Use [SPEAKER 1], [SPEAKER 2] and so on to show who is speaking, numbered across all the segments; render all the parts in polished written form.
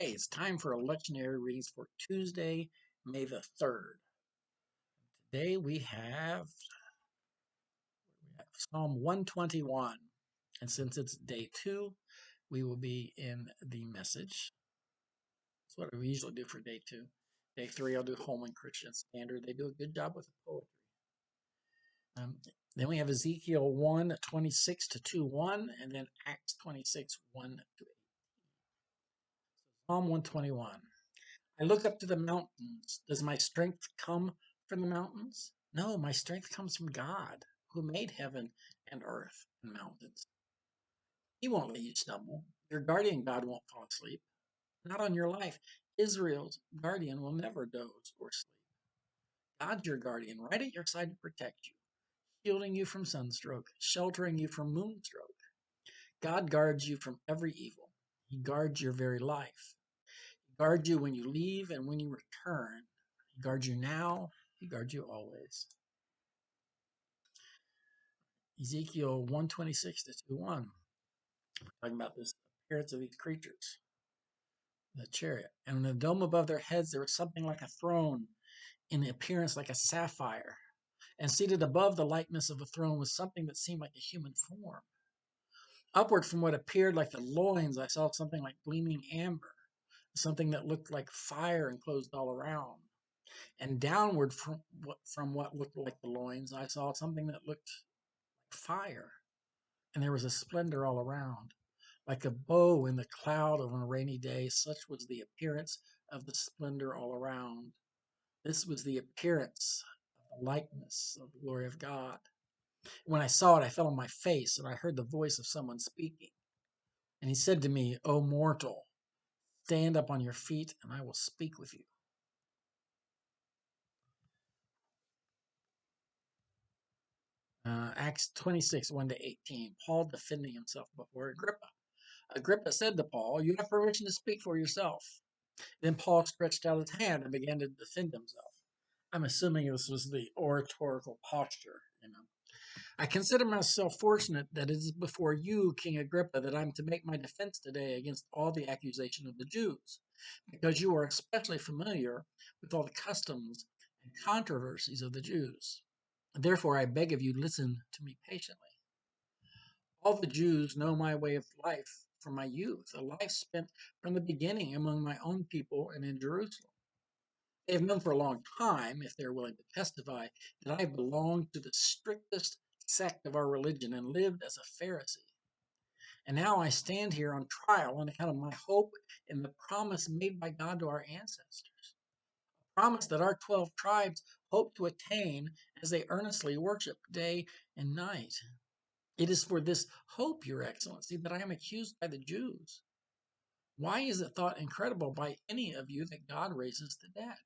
[SPEAKER 1] Hey, it's time for a lectionary readings for Tuesday, May the 3rd. Today we have Psalm 121. And since it's day 2, we will be in the message. That's what we usually do for day 2. Day 3, I'll do Holman Christian Standard. They do a good job with the poetry. Then we have Ezekiel 1:26 to 2:1, and then Acts 26:1 to 8. Psalm 121. I look up to the mountains. Does my strength come from the mountains? No, my strength comes from God, who made heaven and earth and mountains. He won't let you stumble. Your guardian God won't fall asleep. Not on your life. Israel's guardian will never doze or sleep. God's your guardian, right at your side to protect you, shielding you from sunstroke, sheltering you from moonstroke. God guards you from every evil. He guards your very life. He guards you when you leave and when you return. He guards you now. He guards you always. Ezekiel 1:26 to 2:1. Talking about this appearance of these creatures, the chariot. And in the dome above their heads, there was something like a throne, in the appearance like a sapphire. And seated above the likeness of the throne was something that seemed like a human form. Upward from what appeared like the loins, I saw something like gleaming amber, something that looked like fire enclosed all around. And downward from what looked like the loins, I saw something that looked like fire. And there was a splendor all around. Like a bow in the cloud on a rainy day, such was the appearance of the splendor all around. This was the appearance of the likeness of the glory of God. When I saw it, I fell on my face, and I heard the voice of someone speaking. And he said to me, O mortal, stand up on your feet, and I will speak with you. Acts 26, 1 to 18. Paul defending himself before Agrippa. Agrippa said to Paul, you have permission to speak for yourself. Then Paul stretched out his hand and began to defend himself. I'm assuming this was the oratorical posture, I consider myself fortunate that it is before you, King Agrippa, that I'm to make my defense today against all the accusation of the Jews, because you are especially familiar with all the customs and controversies of the Jews. Therefore, I beg of you, listen to me patiently. All the Jews know my way of life from my youth, a life spent from the beginning among my own people and in Jerusalem. They have known for a long time, if they're willing to testify, that I belonged to the strictest sect of our religion and lived as a Pharisee. And now I stand here on trial on account of my hope in the promise made by God to our ancestors. A promise that our 12 tribes hope to attain as they earnestly worship day and night. It is for this hope, Your Excellency, that I am accused by the Jews. Why is it thought incredible by any of you that God raises the dead?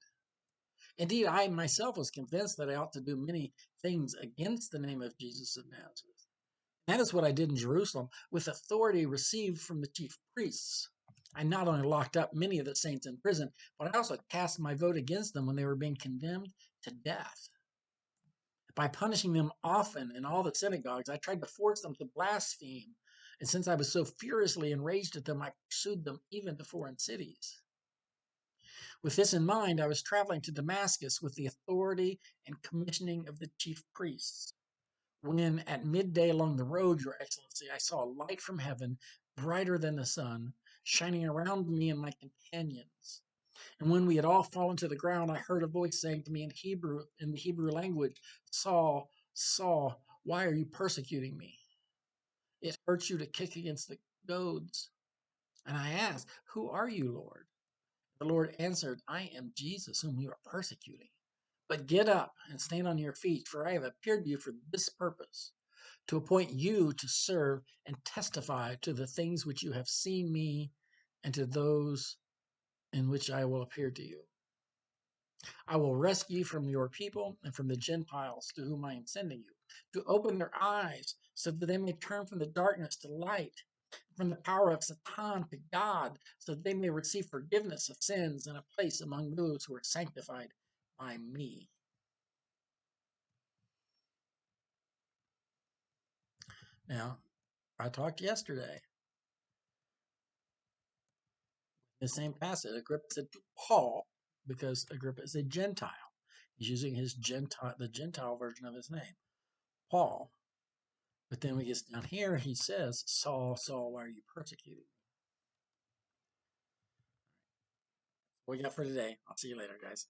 [SPEAKER 1] Indeed, I myself was convinced that I ought to do many things against the name of Jesus of Nazareth. That is what I did in Jerusalem with authority received from the chief priests. I not only locked up many of the saints in prison, but I also cast my vote against them when they were being condemned to death. By punishing them often in all the synagogues, I tried to force them to blaspheme. And since I was so furiously enraged at them, I pursued them even to foreign cities. With this in mind, I was traveling to Damascus with the authority and commissioning of the chief priests. When at midday along the road, Your Excellency, I saw a light from heaven, brighter than the sun, shining around me and my companions. And when we had all fallen to the ground, I heard a voice saying to me in the Hebrew language, Saul, Saul, why are you persecuting me? It hurts you to kick against the goads. And I asked, who are you, Lord? The Lord answered, I am Jesus, whom you are persecuting. But get up and stand on your feet, for I have appeared to you for this purpose, to appoint you to serve and testify to the things which you have seen me and to those in which I will appear to you. I will rescue you from your people and from the Gentiles to whom I am sending you, to open their eyes so that they may turn from the darkness to light, from the power of Satan to God, so that they may receive forgiveness of sins and a place among those who are sanctified by me. Now, I talked yesterday The same passage, Agrippa said to Paul, because Agrippa is a Gentile. He's using the Gentile version of his name, Paul. But then when he gets down here, he says, Saul, Saul, why are you persecuting me? What we got for today. I'll see you later, guys.